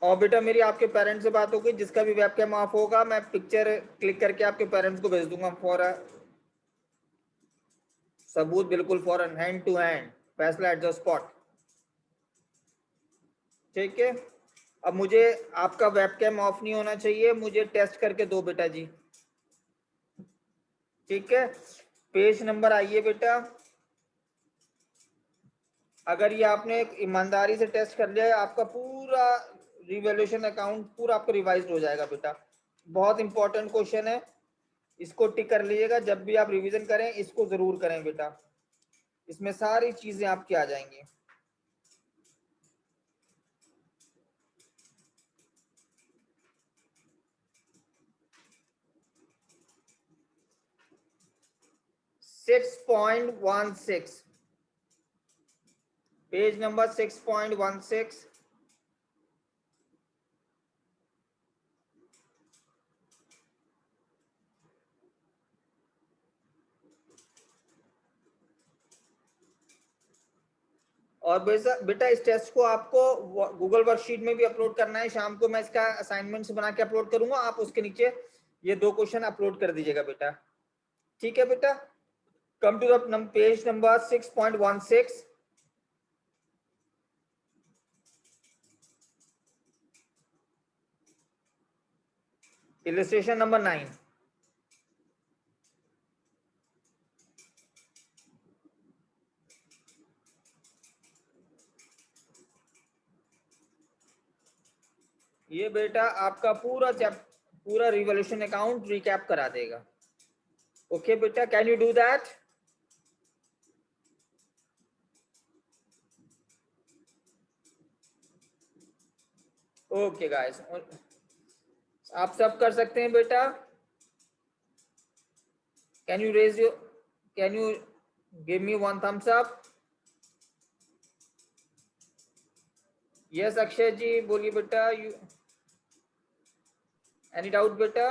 और बेटा मेरी आपके पेरेंट्स से बात हो गई, जिसका भी वेबकैम ऑफ होगा मैं पिक्चर क्लिक करके आपके पेरेंट्स को भेज दूंगा फॉर सबूत, बिल्कुल फॉरन, हैंड टू हैंड, फैसला एट द स्पॉट। ठीक है, अब मुझे आपका वेबकैम ऑफ नहीं होना चाहिए, मुझे टेस्ट करके दो बेटा जी। ठीक है, पेज नंबर आइए बेटा। अगर ये आपने एक ईमानदारी से टेस्ट कर लिया है, आपका पूरा रिवैल्यूएशन अकाउंट पूरा आपका रिवाइज हो जाएगा बेटा। बहुत इंपॉर्टेंट क्वेश्चन है, इसको टिक कर लीजिएगा, जब भी आप रिवीजन करें इसको जरूर करें बेटा, इसमें सारी चीजें आपकी आ जाएंगी। Six point one six, page number 6.16। और बेटा इस टेस्ट को आपको गूगल वर्कशीट में भी अपलोड करना है, शाम को मैं इसका असाइनमेंट्स बना के अपलोड करूंगा, आप उसके नीचे ये दो क्वेश्चन अपलोड कर दीजिएगा बेटा। ठीक है बेटा, come to the page number 6.16। Illustration number 9। ये बेटा आपका पूरा रिवॉल्यूशन अकाउंट रिकैप करा देगा। ओके बेटा, can you do that? Okay guys, आप सब कर सकते हैं बेटा। Can you raise your, can you give me one thumbs up? Yes Akshay ji बोलिए बेटा। यू एनी डाउट बेटा?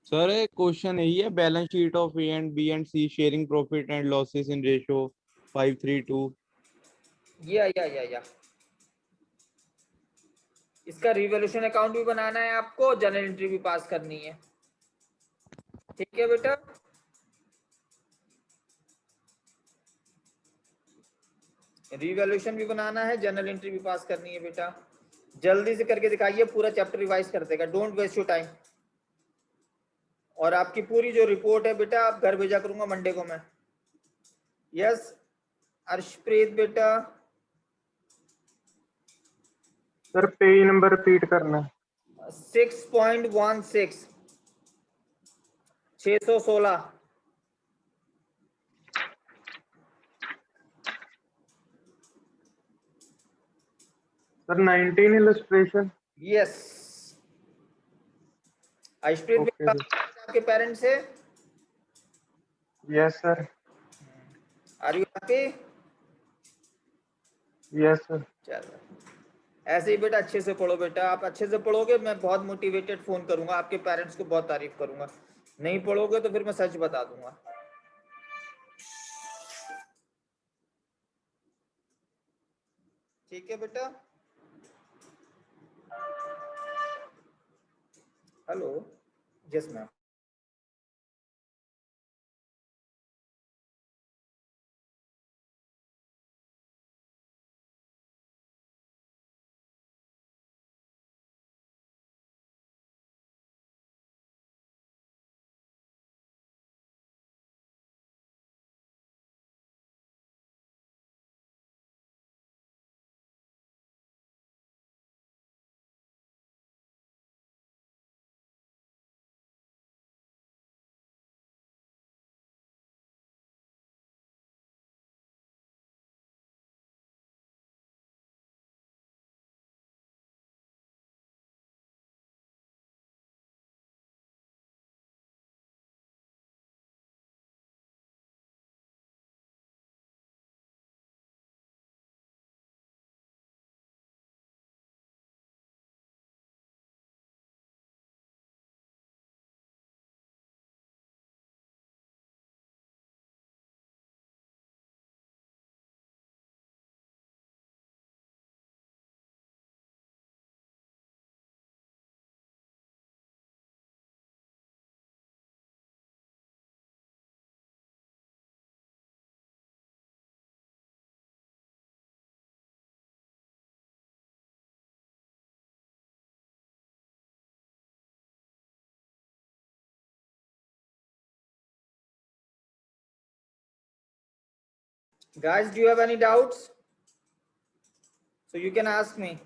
सर एक क्वेश्चन यही है, balance sheet of A and B and C sharing profit and losses in ratio 5:3:2। या इसका revolution account भी बनाना है आपको, जर्नल एंट्री भी पास करनी है। ठीक है बेटा, रिवॉल्यूशन भी बनाना है, जर्नल एंट्री भी पास करनी है बेटा। जल्दी से करके दिखाइए, पूरा चैप्टर रिवाइज कर देगा, डोंट वेस्ट योर टाइम। और आपकी पूरी जो रिपोर्ट है बेटा आप घर भेजा करूंगा मंडे को मैं। यस अर्शप्रीत बेटा। सर पेज नंबर रिपीट करना है। 6.16, 616। Sir 19 illustration. Yes Arshpreet okay बेटा, सर। आपके पेरेंट्स से yes sir. Are you happy? Yes sir. चलो ऐसे ही बेटा अच्छे से पढ़ो बेटा, आप अच्छे से पढ़ोगे मैं बहुत मोटिवेटेड फोन करूंगा, आपके पेरेंट्स को बहुत तारीफ करूंगा। नहीं पढ़ोगे तो फिर मैं सच बता दूंगा। ठीक है बेटा। Hello, yes ma'am. Guys, do you have any doubts? So you can ask me.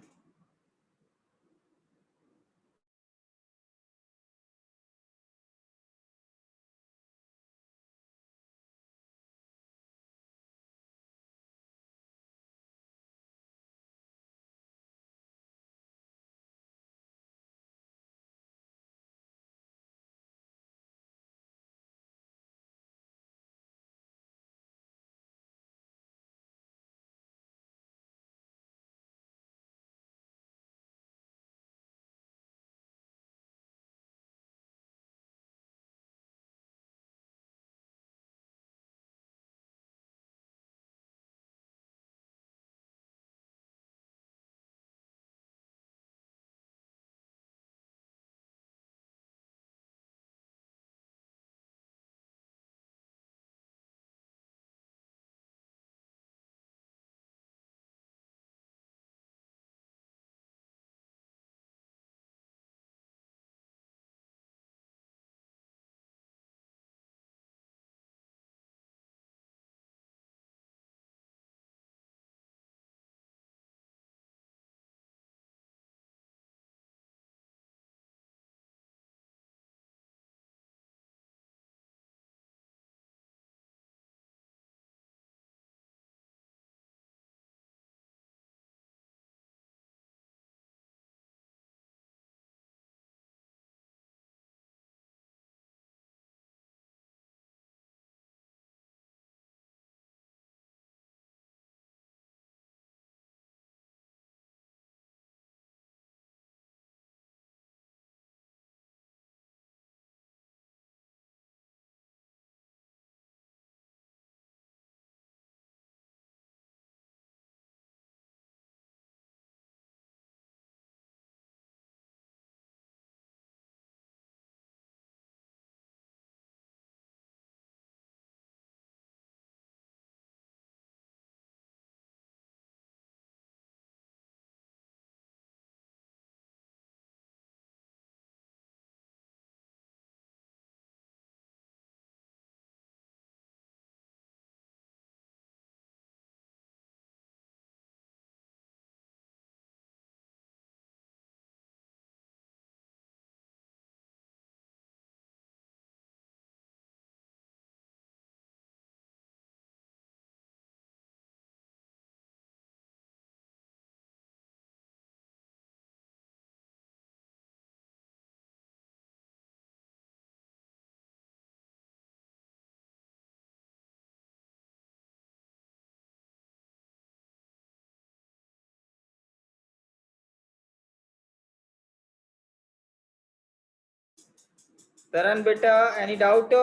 Taran beta, any doubt?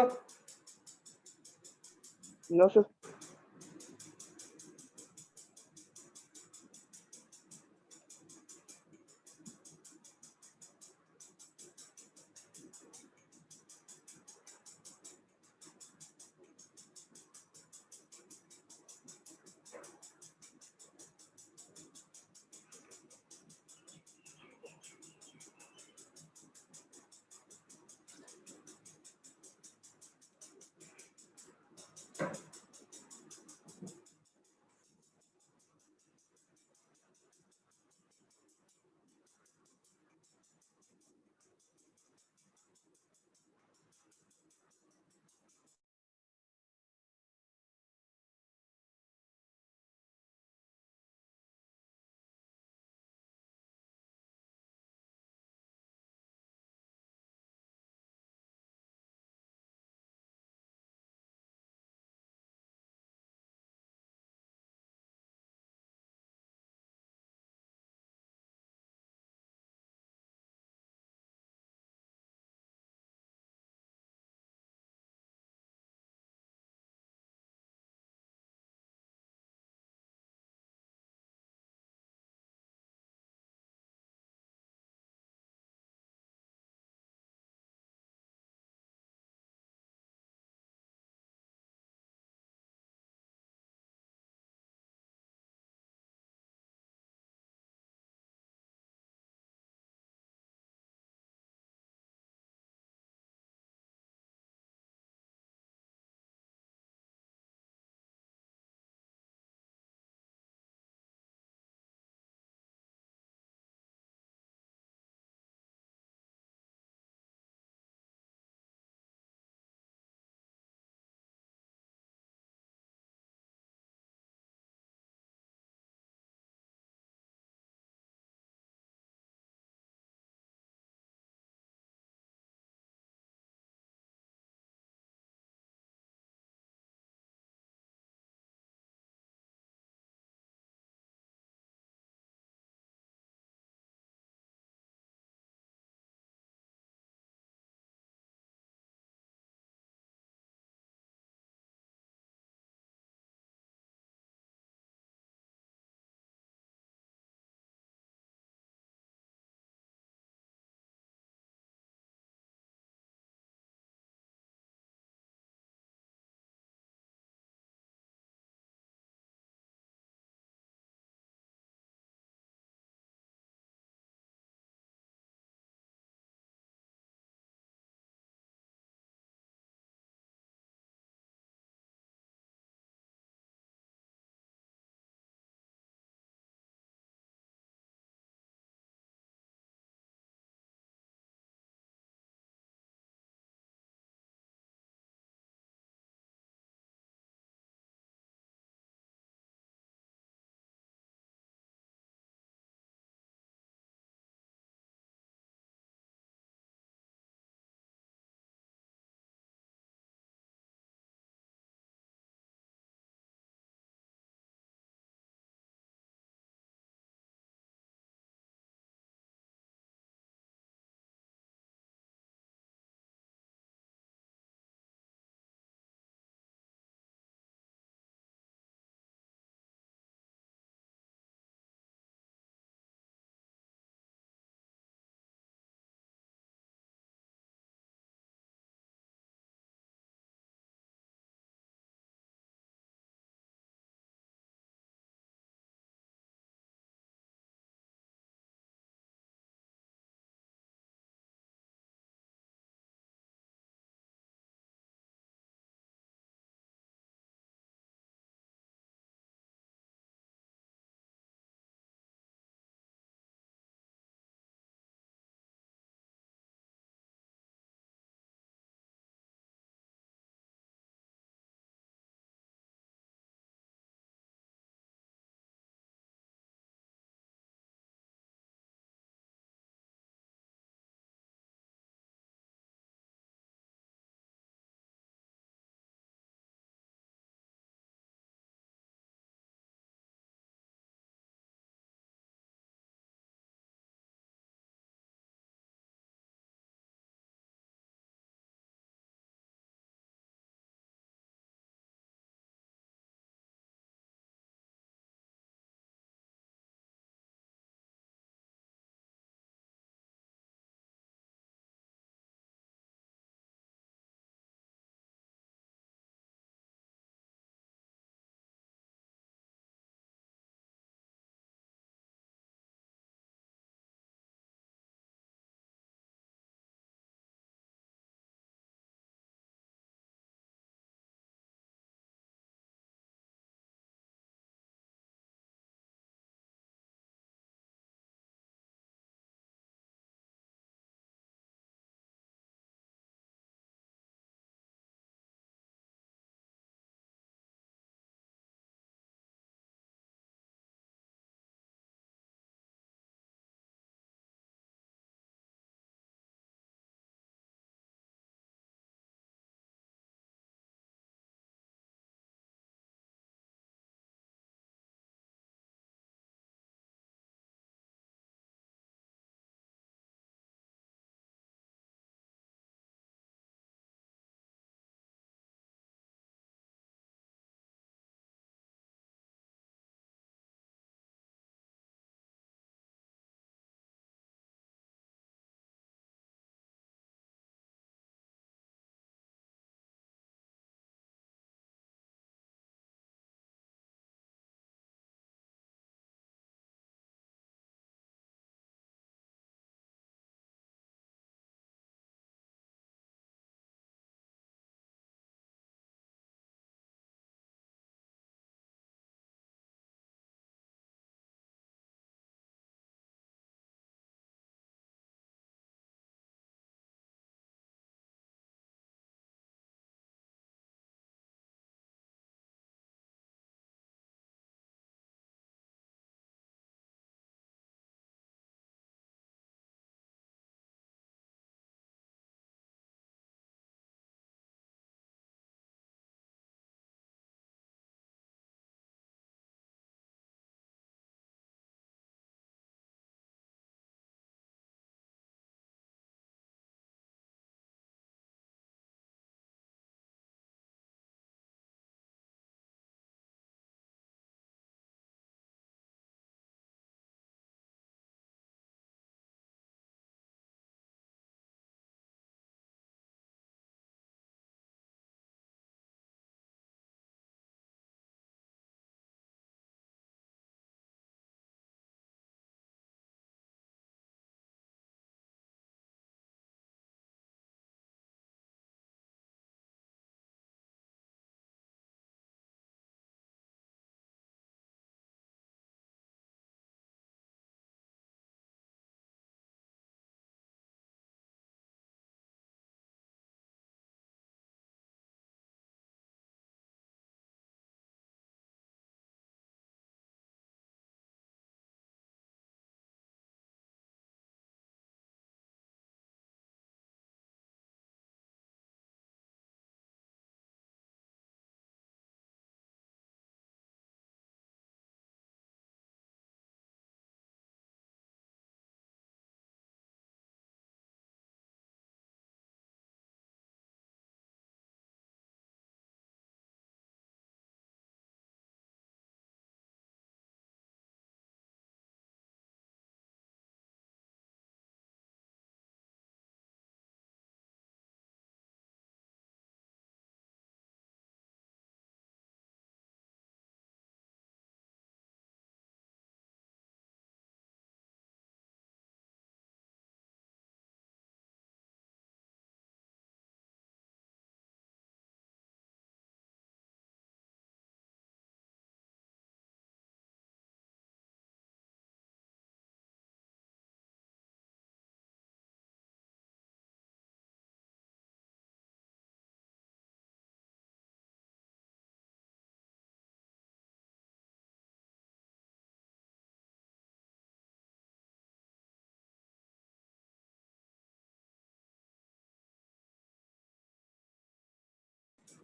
No, sir.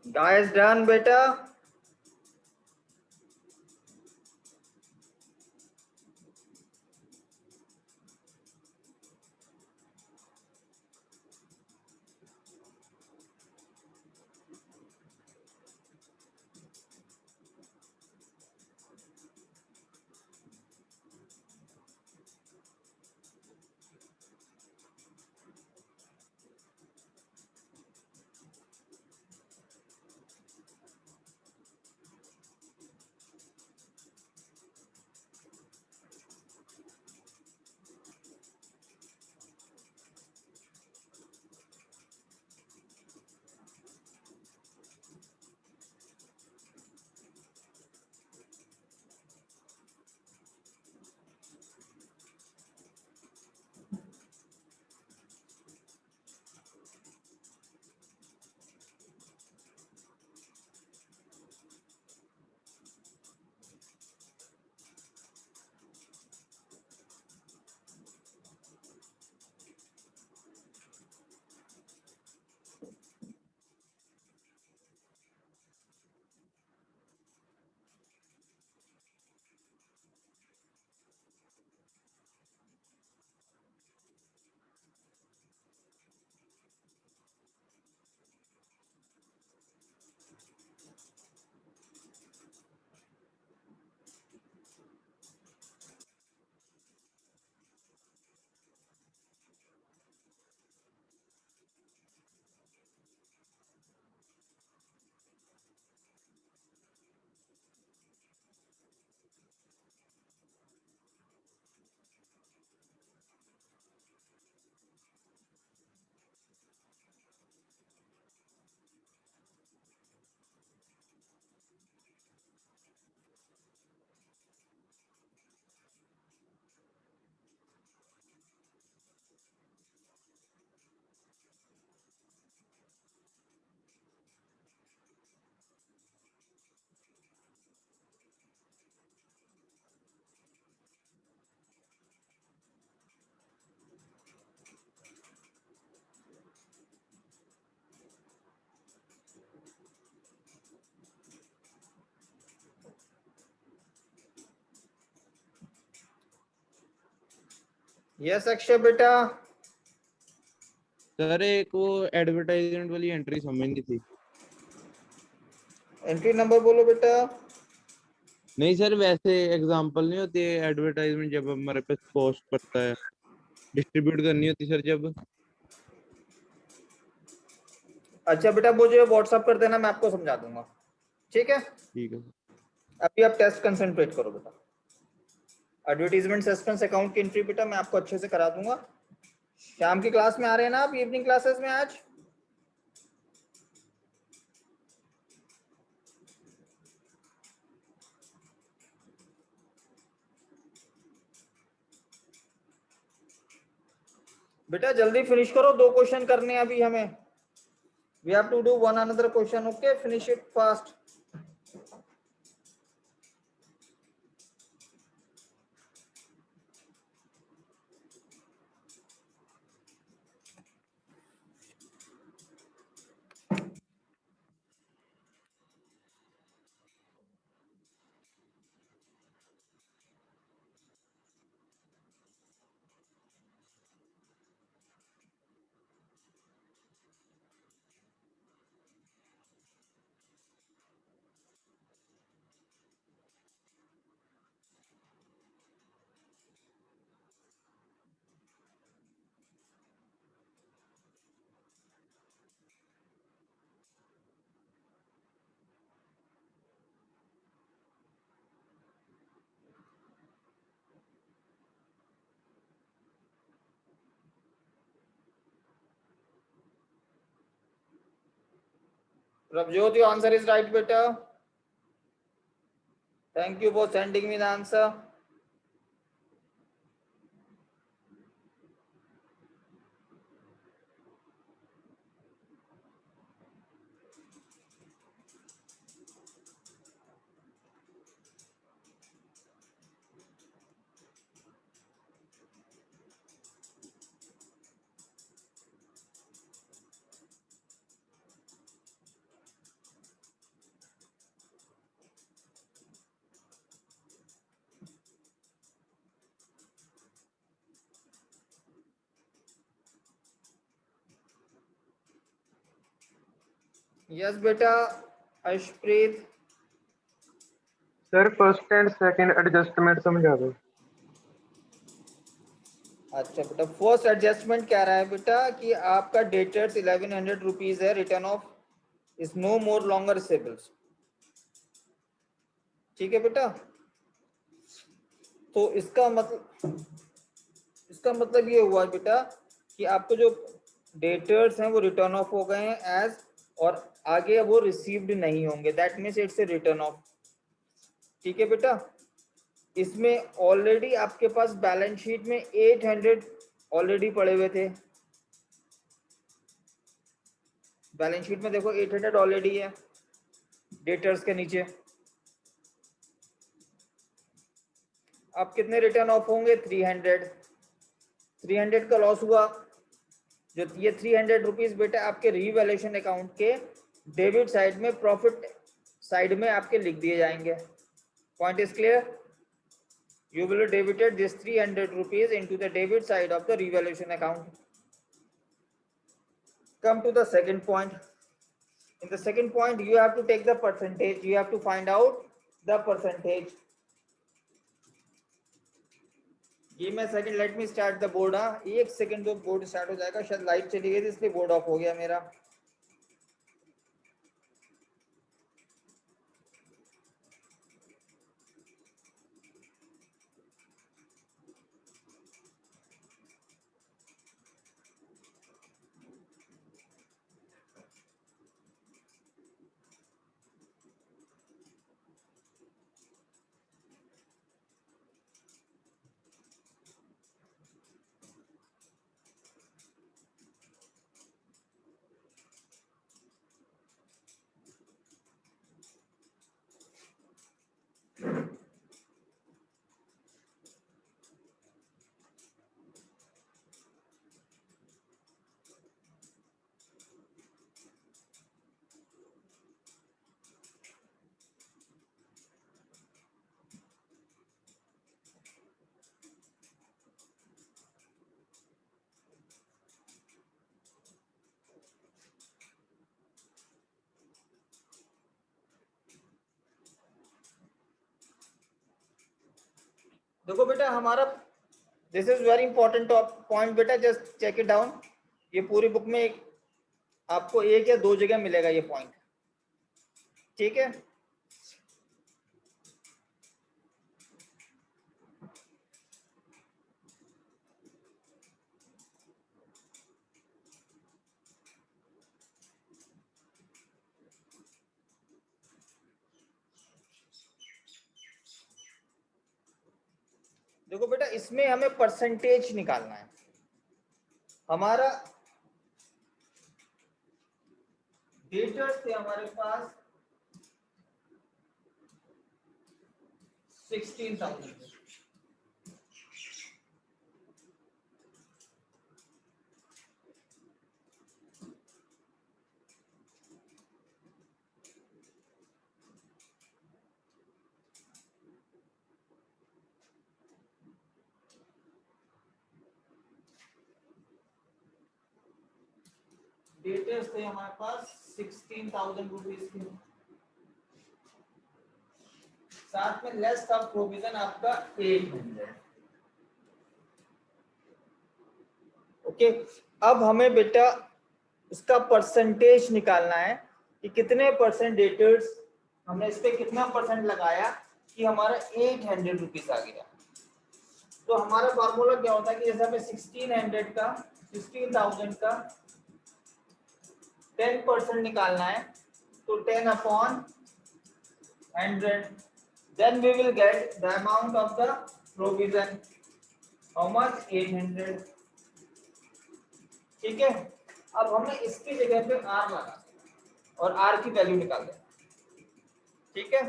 Guys, done beta. Yes, Akshay beta. Sir एक वो एडवर्टाइजमेंट वाली एंट्री समझ नहीं थी। एंट्री नंबर बोलो बेटा। नहीं sir, वैसे एग्जांपल नहीं होती है एडवर्टाइजमेंट जब हमारे पास पोस्ट करता है, डिस्ट्रीब्यूट करनी होती सर जब। अच्छा बेटा, मुझे व्हाट्सअप कर देना, मैं आपको समझा दूंगा। ठीक है, ठीक है। अभी आप टेस्ट कंसंट्रेट करो बेटा। एडवर्टीजमेंट सस्पेंस अकाउंट की एंट्री बेटा मैं आपको अच्छे से करा दूंगा। शाम की क्लास में आ रहे हैं ना आप, इवनिंग क्लासेस में आज? बेटा जल्दी फिनिश करो, 2 क्वेश्चन करने हैं अभी हमें। We have to do one another question, okay? Finish it fast. Prabjot, your answer is right beta. Thank you for sending me the answer. Yes बेटा Arshpreet. Sir first and second adjustment समझा दो। अच्छा बेटा first adjustment क्या रहा है बेटा कि आपका डेटर्स 1100 रुपीज है, return of is no more longer receivables. ठीक है बेटा, तो इसका मतलब ये हुआ बेटा कि आपको जो डेटर्स हैं वो रिटर्न ऑफ हो गए हैं एज, और आगे वो रिसीव्ड नहीं होंगे, that means it's a return of. ठीक है बेटा, इसमें ऑलरेडी आपके पास बैलेंस शीट में 800 ऑलरेडी पड़े हुए थे। बैलेंस शीट में देखो 800 ऑलरेडी है डेटर्स के नीचे। अब कितने रिटर्न ऑफ होंगे? 300 का लॉस हुआ। जो ये 300 रुपीज बेटा आपके रीवैल्यूएशन अकाउंट के डेबिट साइड में, प्रॉफिट साइड में आपके लिख दिए जाएंगे। Point is clear? You will debited this 300 rupees into the debit side of the revaluation account. Come to the second point. In the second point, you have to take the percentage. You have to find out the percentage. Give me a second. Let me start the board. एक second तो board start हो जाएगा, शायद light चली गई थी इसलिए board of हो गया मेरा। देखो बेटा हमारा, this is very important point बेटा, जस्ट चेक इट डाउन। ये पूरी बुक में आपको एक या दो जगह मिलेगा ये पॉइंट। ठीक है, देखो बेटा इसमें हमें परसेंटेज निकालना है। हमारा डेटर्स थे हमारे पास 16,000। डेटर्स थे हमारे पास 16,000 रुपीज के, साथ में लेस था प्रोविजन आपका 800। ओके, अब हमें बेटा उसका परसेंटेज निकालना है कि कितने परसेंट डेटर्स, हमने इस पे कितना परसेंट लगाया कि हमारा 800 रुपीज आ गया। तो हमारा फॉर्मूला क्या होता है कि जैसे हमें 16,000 का 10% निकालना है, तो 10/100, then we will get the amount of the provision, how much? 800। ठीक है, अब हमें इसकी जगह पे r लगा और r की वैल्यू निकाल दें। ठीक है,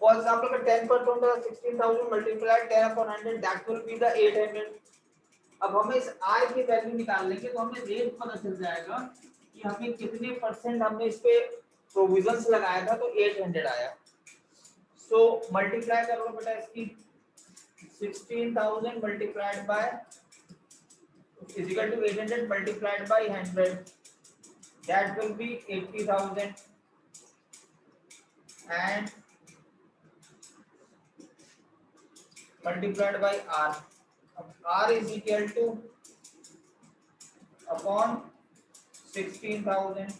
फॉर एग्जांपल का 10% of 16,000 multiplied 10/100, that will be the 800। अब हमें इस r की वैल्यू निकाल लेंगे तो हमें रेट पता चल जाएगा कि हमें कितने परसेंट हमने इस पे प्रोविजंस लगाया था, तो 800 आया। सो मल्टीप्लाई कर लो बेटा इसकी, 16,000 multiplied by is equal to 800 multiplied by 100, that will be 80,000 and multiplied by R. R is equal to upon 16,000,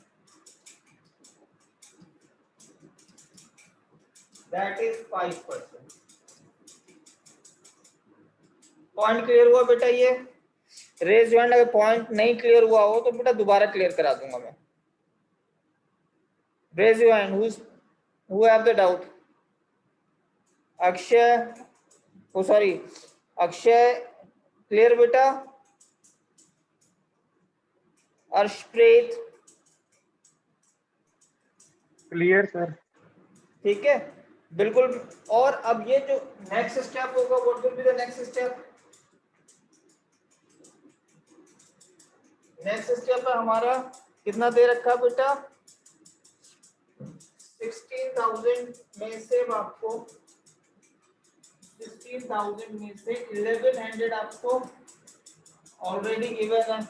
that is 5%. Point clear हुआ बेटा? ये रेज हैंड अगर पॉइंट नहीं क्लियर हुआ हो तो बेटा दोबारा क्लियर करा दूंगा मैं। Raise your hand who have the doubt. Akshay, oh sorry Akshay clear बेटा? Arshpreet clear sir. ठीक है बिल्कुल। और अब ये जो नेक्स्ट स्टेप होगा, what will be the next step? Next step है हमारा कितना दे रखा बेटा? 16,000 में से आपको 16,000 में से 1100 आपको ऑलरेडी गिवन है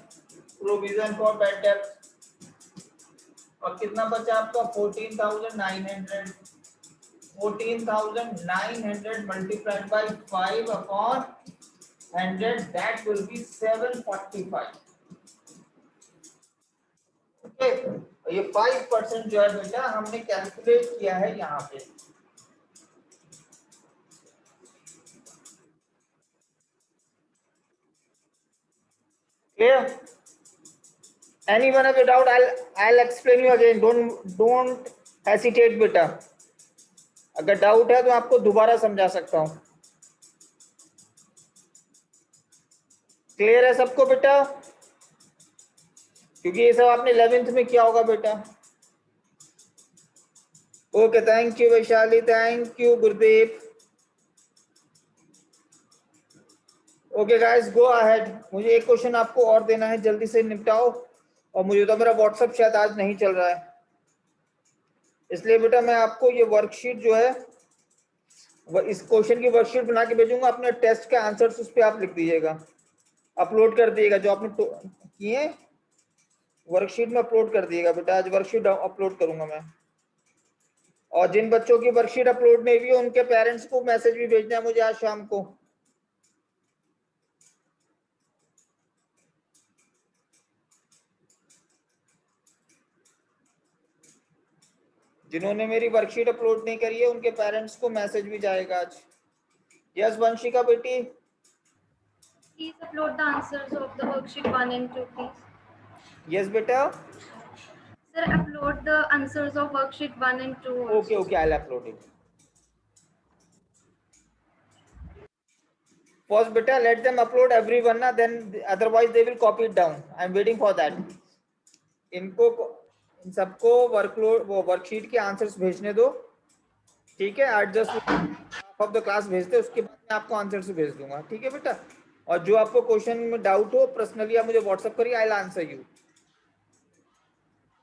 प्रोविजन फॉर बैड डेब्ट, और कितना बचा आपका 14,900। 14,900 multiplied by 5 upon 100, that will be 745. Okay, ये 5% जो है बेटा हमने कैलकुलेट किया है यहाँ पे। Clear? Anyone have a doubt? I'll explain you again. Don't hesitate बेटा। अगर डाउट है तो आपको दोबारा समझा सकता हूँ। क्लियर है सबको बेटा? क्योंकि ये सब आपने 11th में किया होगा बेटा। Okay, thank you Vaishali, thank you Gurdeep. Okay guys, go ahead. मुझे एक क्वेश्चन आपको और देना है, जल्दी से निपटाओ। और मुझे तो मेरा व्हाट्सएप शायद आज नहीं चल रहा है, इसलिए बेटा मैं आपको ये वर्कशीट जो है इस क्वेश्चन की वर्कशीट बना के भेजूंगा। अपने टेस्ट के आंसर्स उस पर आप लिख दीजिएगा, अपलोड कर दिएगा। जो आपने किए वर्कशीट में अपलोड कर दिएगा बेटा। आज वर्कशीट अपलोड करूंगा मैं। और जिन बच्चों की वर्कशीट अपलोड नहीं हुई है उनके पेरेंट्स को मैसेज भी भेजना है मुझे आज शाम को। जिन्होंने मेरी वर्कशीट अपलोड नहीं करी है उनके पेरेंट्स को मैसेज भी जाएगा आज। यस वंशिका बेटी। Please upload the answers of the worksheet 1 and 2, please. Yes बेटा। Sir, upload the answers of worksheet 1 and 2 also. Okay, okay, I'll upload it. First beta, let them upload everyone na, then otherwise they will copy it down. I'm waiting for that. इनको इन सबको workload वो worksheet के answers भेजने दो, ठीक है? आज just half of the class भेजते, उसके बाद मैं आपको आंसर्स भेज दूंगा, ठीक है बेटा? और जो आपको क्वेश्चन में डाउट हो पर्सनली आप मुझे व्हाट्सएप करिए, आई विल आंसर यू।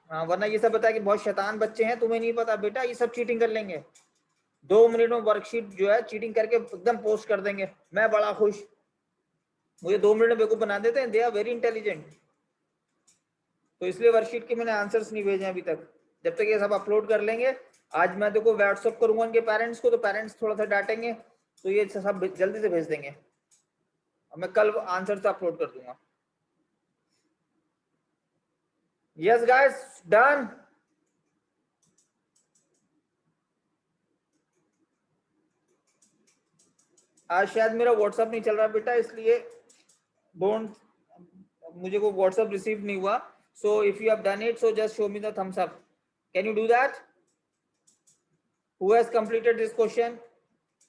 हाँ, वरना ये सब बता कि बहुत शैतान बच्चे हैं, तुम्हें नहीं पता बेटा, ये सब चीटिंग कर लेंगे। 2 मिनट में वर्कशीट जो है चीटिंग करके एकदम पोस्ट कर देंगे। मैं बड़ा खुश, मुझे 2 मिनट में बेवकूफ बना देते हैं। They are very intelligent. तो इसलिए वर्कशीट के मैंने आंसर्स नहीं भेजे अभी तक। जब तक ये सब अपलोड कर लेंगे, आज मैं देखो व्हाट्सअप करूंगा उनके पेरेंट्स को, तो पेरेंट्स थोड़ा सा डांटेंगे, तो ये सब जल्दी से भेज देंगे और मैं कल आंसर अपलोड कर दूंगा। Yes guys, done. आज शायद मेरा व्हाट्सएप नहीं चल रहा बेटा, इसलिए डोंट, मुझे को व्हाट्सएप रिसीव नहीं हुआ। So if you have done it, so just show me the thumbs up. Can you do that? Who has completed this question?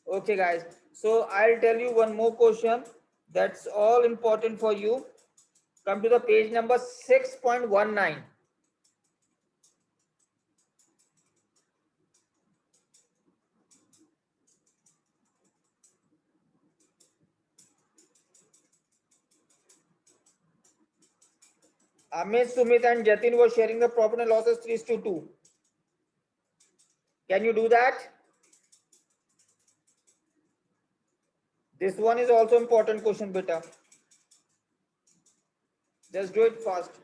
Okay guys, so I'll tell you one more question that's all important for you. Come to the page number 6.19. Amit, Sumit and Jatin were sharing the profit and losses 3:2. Can you do that? This one is also important question beta. Just do it fast.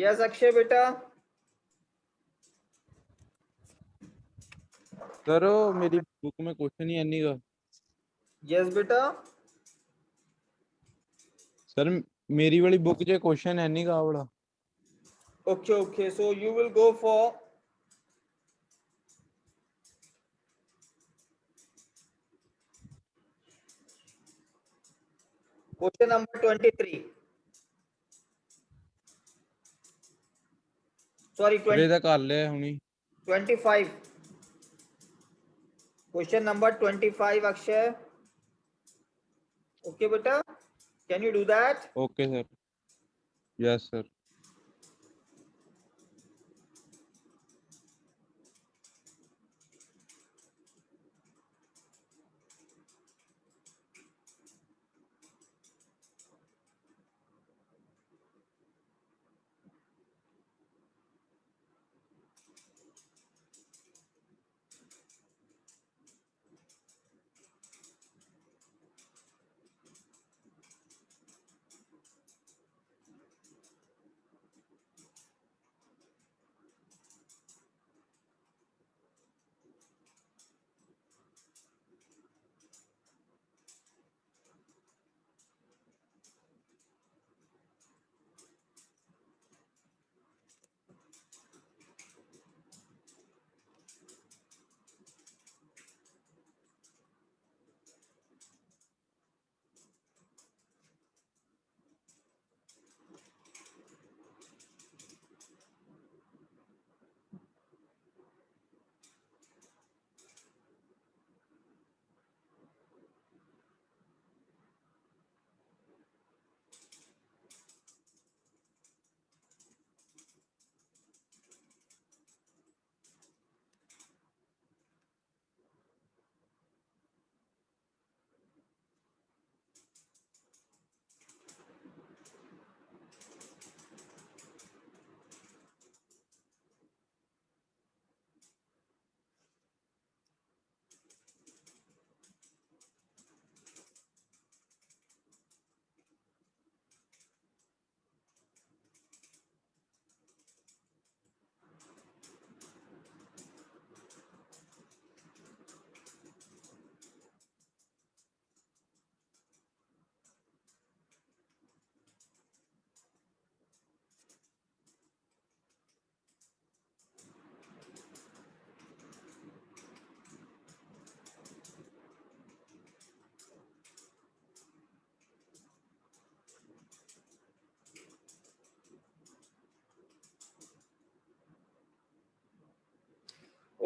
Yes Akshay बेटा। Sir वो मेरी book में question ही नहीं का। Yes बेटा। Sir मेरी वाली book च क्वेश्चन है नहीं का बड़ा। Okay, so you will go for question number 23. Sorry, sir ਇਹਦਾ ਕਰ ਲਿਆ ਹੁਣੀ। 25. Question number 25, Akshay. Okay, beta. Can you do that? Okay sir. Yes sir.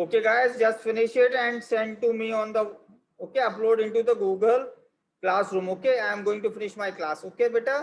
Okay, guys, just finish it and send to me on the, okay, upload into the Google Classroom. Okay, I am going to finish my class. Okay, beta.